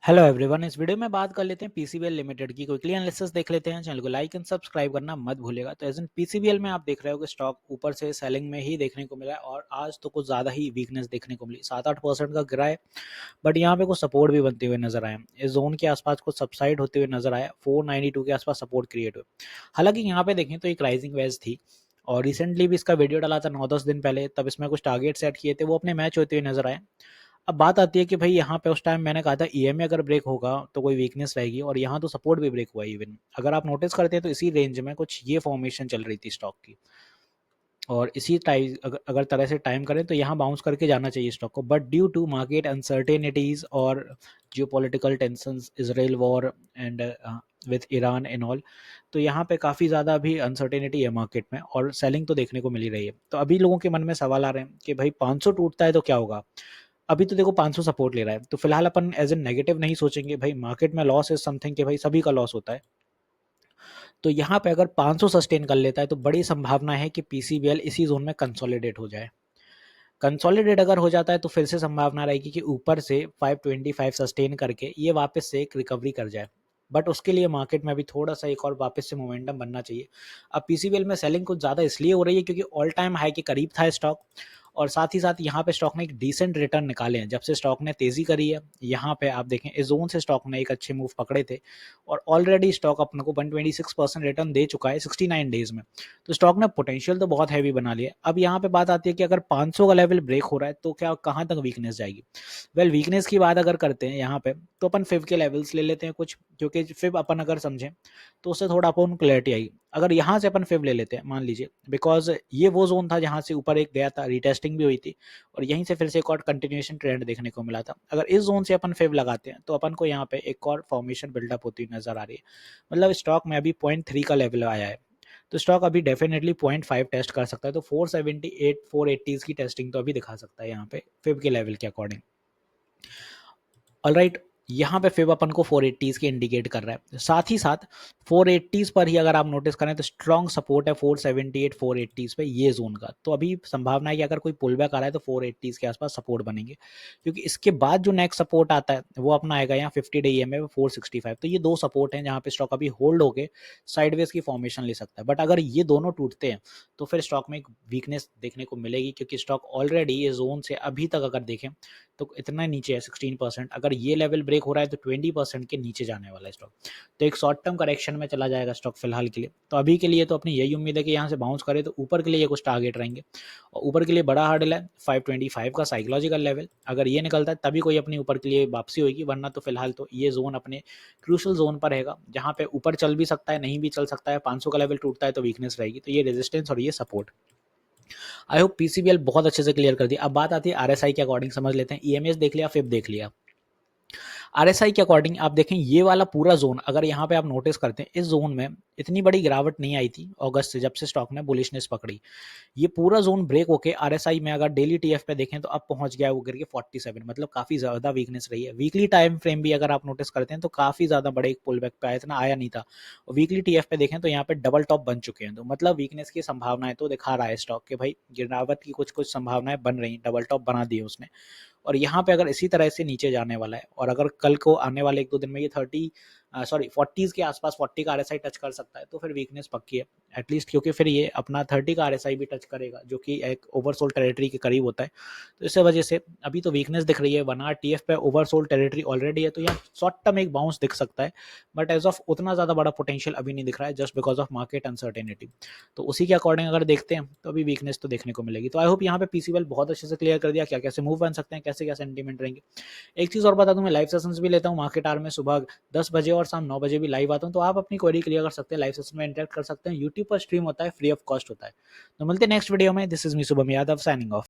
Hello everyone, इस video में बात कर लेते हैं पीसीबीएल लिमिटेड की। क्विकली एनालिसिस देख लेते हैं। चैनल को लाइक एंड सब्सक्राइब करना मत भूलिएगा। तो एज इन पीसीबीएल में आप देख रहे हो कि स्टॉक ऊपर से सेलिंग में ही देखने को मिला है और आज तो कुछ ज़्यादा ही वीकनेस देखने को मिली। 7-8% का गिरा है, बट यहाँ पे कुछ सपोर्ट भी बनते हुए नजर आए। इस जोन के आसपास कुछ सबसाइड होते हुए नजर आया। 492 के आसपास सपोर्ट क्रिएट हुए। हालांकि यहाँ पे देखें तो एक राइजिंग वेज थी और रिसेंटली भी इसका वीडियो डाला था 9-10 दिन पहले, तब इसमें कुछ टारगेट सेट किए थे, वो अपने मैच होते हुए नजर आए। अब बात आती है कि भाई यहाँ पे उस टाइम मैंने कहा था ईएमए अगर ब्रेक होगा तो कोई वीकनेस रहेगी, और यहाँ तो सपोर्ट भी ब्रेक हुआ। इवन अगर आप नोटिस करते हैं तो इसी रेंज में कुछ ये फॉर्मेशन चल रही थी स्टॉक की, और इसी टाइम अगर तरह से टाइम करें तो यहाँ बाउंस करके जाना चाहिए स्टॉक को। But due to market uncertainties और geopolitical tensions, Israel war and with Iran and all, तो यहाँ पे काफ़ी ज़्यादा अभी अनसर्टेनिटी है मार्केट में और सेलिंग तो देखने को मिल ही रही है। तो अभी लोगों के मन में सवाल आ रहे हैं कि भाई 500 टूटता है तो क्या होगा। अभी तो देखो 500 सपोर्ट ले रहा है, तो फिलहाल अपन एज ए नेगेटिव नहीं सोचेंगे। भाई मार्केट में लॉस इज समथिंग कि भाई सभी का लॉस होता है। तो यहाँ पे अगर 500 सस्टेन कर लेता है तो बड़ी संभावना है कि पीसीबीएल इसी जोन में कंसोलिडेट हो जाए। कंसोलिडेट अगर हो जाता है तो फिर से संभावना रहेगी कि ऊपर से 525 सस्टेन करके ये वापस से एक रिकवरी कर जाए। बट उसके लिए मार्केट में अभी थोड़ा सा एक और वापस से मोमेंटम बनना चाहिए। अब पीसीबीएल में सेलिंग कुछ ज़्यादा इसलिए हो रही है क्योंकि ऑल टाइम हाई के करीब था स्टॉक, और साथ ही साथ यहाँ पे स्टॉक ने एक डिसेंट रिटर्न निकाले हैं जब से स्टॉक ने तेजी करी है। यहाँ पे आप देखें इस जोन से स्टॉक ने एक अच्छे मूव पकड़े थे और ऑलरेडी स्टॉक अपने को 126% रिटर्न दे चुका है 69 डेज में। तो स्टॉक ने पोटेंशियल तो बहुत हैवी बना लिया। अब यहाँ पे बात आती है कि अगर 500 का लेवल ब्रेक हो रहा है तो क्या कहाँ तक वीकनेस जाएगी। वेल वीकनेस की बात अगर करते हैं यहाँ पे तो अपन फिब के लेवल्स ले लेते हैं कुछ, क्योंकि फिब अपन अगर समझें तो उससे थोड़ा अपन क्लैरिटी आएगी। अगर यहाँ से अपन फिब ले लेते हैं मान लीजिए, बिकॉज ये वो जोन था जहाँ से ऊपर एक गया था, रीटेस्टिंग भी हुई थी और यहीं से फिर से एक और कंटिन्यूएशन ट्रेंड देखने को मिला था। अगर इस जोन से अपन फिब लगाते हैं तो अपन को यहाँ पे एक और फॉर्मेशन बिल्डअप होती हुई नजर आ रही है। मतलब स्टॉक में अभी 0.3 का लेवल आया है, तो स्टॉक अभी डेफिनेटली 0.5 टेस्ट कर सकता है। तो 478 480 की टेस्टिंग तो अभी दिखा सकता है यहाँ पे फिब के लेवल के अकॉर्डिंग। ऑलराइट, यहाँ पे फिब अपन को 480s के इंडिकेट कर रहा है। साथ ही साथ 480s पर ही अगर आप नोटिस करें तो स्ट्रॉन्ग सपोर्ट है 478 480s पे ये जोन का। तो अभी संभावना है कि अगर कोई पुल बैक आ रहा है तो 480s के आसपास सपोर्ट बनेंगे, क्योंकि इसके बाद जो नेक्स्ट सपोर्ट आता है वो अपना आएगा यहाँ 50 डे ईएमए 465। तो ये दो सपोर्ट हैं जहाँ पे स्टॉक अभी होल्ड होके साइडवेज की फॉर्मेशन ले सकता है। बट अगर ये दोनों टूटते हैं तो फिर स्टॉक में एक वीकनेस देखने को मिलेगी, क्योंकि स्टॉक ऑलरेडी ये जोन से अभी तक अगर देखें तो इतना नीचे है 16%। अगर ये लेवल ब्रेक हो रहा है तो 20% के नीचे जाने वाला है स्टॉक। तो एक शॉर्ट टर्म करेक्शन में चला जाएगा स्टॉक फिलहाल के लिए। तो अभी के लिए तो अपनी यही उम्मीद है कि यहाँ से बाउंस करे तो ऊपर के लिए ये कुछ टारगेट रहेंगे, और ऊपर के लिए बड़ा हार्डल है 525 का साइकोलॉजिकल लेवल। अगर ये निकलता है तभी कोई अपनी ऊपर के लिए वापसी होगी, वरना तो फिलहाल तो ये जोन अपने क्रूशल जोन पर रहेगा जहाँ पे ऊपर चल भी सकता है, नहीं भी चल सकता है। 500 का लेवल टूटता है तो वीकनेस रहेगी। तो ये रेजिस्टेंस और ये सपोर्ट। आई होप पीसीबीएल बहुत अच्छे से क्लियर कर दिया। अब बात आती है आरएसआई के अकॉर्डिंग समझ लेते हैं। ईएमएस देख लिया, फिब देख लिया। आरएसआई के अकॉर्डिंग आप देखें ये वाला पूरा जोन, अगर यहाँ पे आप नोटिस करते हैं इस जोन में इतनी बड़ी गिरावट नहीं आई थी अगस्त से, जब से स्टॉक ने बुलिशनेस पकड़ी। ये पूरा जोन ब्रेक होके आरएसआई में अगर डेली टीएफ पे देखें तो अब पहुंच गया है वो गिर के 47। मतलब काफी ज्यादा वीकनेस रही है। वीकली टाइम फ्रेम भी अगर आप नोटिस करते हैं तो काफी ज्यादा बड़े एक पुल बैक पे आया, इतना आया नहीं था। वीकली टीएफ पे देखें तो यहाँ पे डबल टॉप बन चुके हैं। तो मतलब वीकनेस की संभावनाएं तो दिखा रहा है स्टॉक के भाई गिरावट की कुछ कुछ संभावनाएं बन रही, डबल टॉप बना दी उसने। और यहाँ पे अगर इसी तरह से नीचे जाने वाला है और अगर कल को आने वाले 1-2 दिन में ये 40s के आसपास 40 का आरएसआई टच कर सकता है तो फिर वीकनेस पक्की है एटलीस्ट, क्योंकि फिर ये अपना 30 का आरएसआई भी टच करेगा जो कि एक ओवरसोल्ड टेरिटरी के करीब होता है। तो इस वजह से अभी तो वीकनेस दिख रही है। 1 आवर टीएफ पे ओवरसोल्ड टेरिटरी ऑलरेडी है, तो यहाँ शॉर्ट टर्म एक बाउंस दिख सकता है। बट एज ऑफ उतना ज़्यादा बड़ा पोटेंशियल अभी नहीं दिख रहा है, just because of market uncertainty. तो उसी के अकॉर्डिंग अगर देखते हैं तो अभी वीकनेस तो देखने को मिलेगी। तो आई होप यहाँ पे पीसीबीएल बहुत अच्छे से क्लियर कर दिया क्या कैसे मूव बन सकते हैं, कैसे क्या सेंटीमेंट रहेंगे। एक चीज़ और बता दूं, मैं लाइव सेशंस भी लेता हूँ मार्केट आवर में। सुबह 10 बजे और शाम 9 बजे भी लाइव आता हूँ, तो आप अपनी क्वेरी क्लियर कर सकते हैं, लाइव सेशन में इंटरेक्ट कर सकते हैं। यूट्यूब पर स्ट्रीम होता है, फ्री ऑफ कॉस्ट होता है। तो मिलते हैं नेक्स्ट वीडियो में। This is me Shubham Yadav signing off.